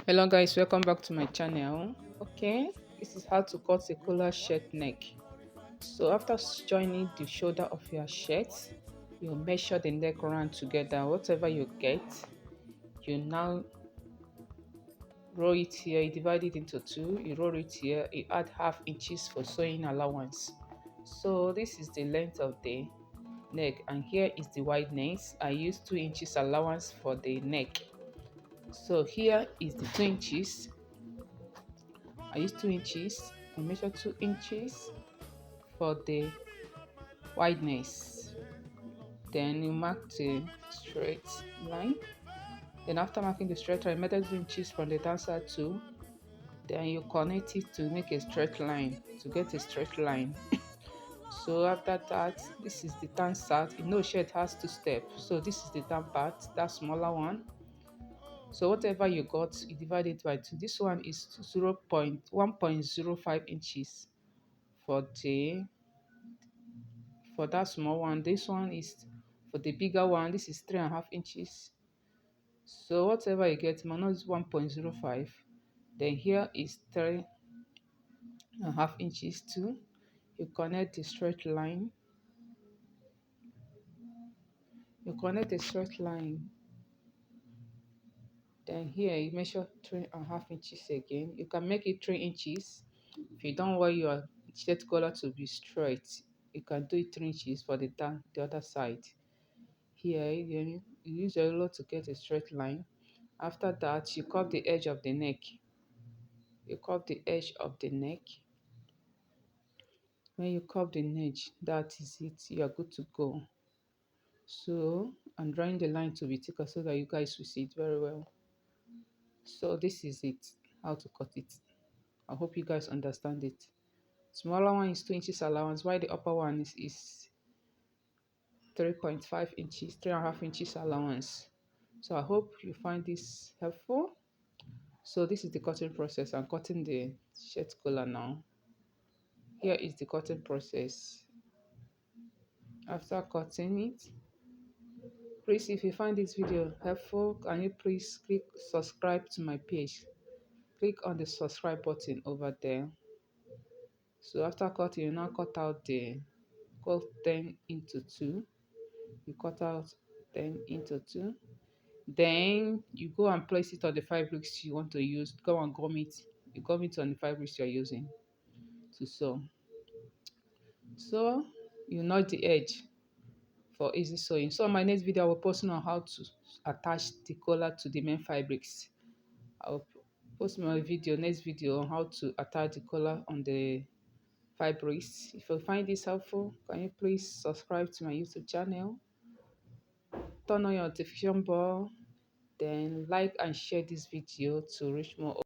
Hello guys, welcome back to my channel. Okay, this is how to cut a collar shirt neck. So after joining the shoulder of your shirt, you measure the neck round together. Whatever you get, you now roll it here. You divide it into two, you roll it here, you add half inches for sewing allowance. So this is the length of the neck, and here is the wideness. I use 2 inches allowance for the neck. So here is the 2 inches. I use 2 inches. I measure 2 inches for the wideness. Then you mark the straight line. Then after marking the straight line, measure 2 inches from the down side too. Then you connect it to make a straight line, to get a straight line. So after that, this is the down side. You know shirt has 2 steps. So this is the down part, that smaller one. So whatever you got, you divide it by 2. This one is 1.05 inches for that small one. This one is for the bigger one. This is 3.5 inches. So whatever you get, minus 1.05. Then here is 3.5 inches too. You connect the straight line. You connect the straight line. Then here you measure 3.5 inches again. You can make it 3 inches. If you don't want your shirt collar to be straight, you can do it 3 inches for the other side. Here you use your ruler to get a straight line. After that, you curve the edge of the neck. You curve the edge of the neck. When you curve the edge, that is it. You are good to go. So I'm drawing the line to be thicker so that you guys will see it very well. So this is it, how to cut it. I hope you guys understand it. Smaller one is 2 inches allowance, while the upper one is 3.5 inches, 3.5 inches allowance. So I hope you find this helpful. So this is the cutting process. I'm cutting the shirt collar now. Here is the cutting process. After cutting it, please, if you find this video helpful, can you please click subscribe to my page. Click on the subscribe button over there. So after cutting, you now cut out the cut 10 into 2. You cut out 10 into 2. Then you go and place it on the fabrics you want to use. Go and gum it. You gum it on the fabrics you're using to sew. So you knot the edge for easy sewing. So my next video I will post on how to attach the collar to the main fabrics. I'll post my next video on how to attach the collar on the fabrics. If you find this helpful, can you please subscribe to my YouTube channel, turn on your notification bell, then like and share this video to reach more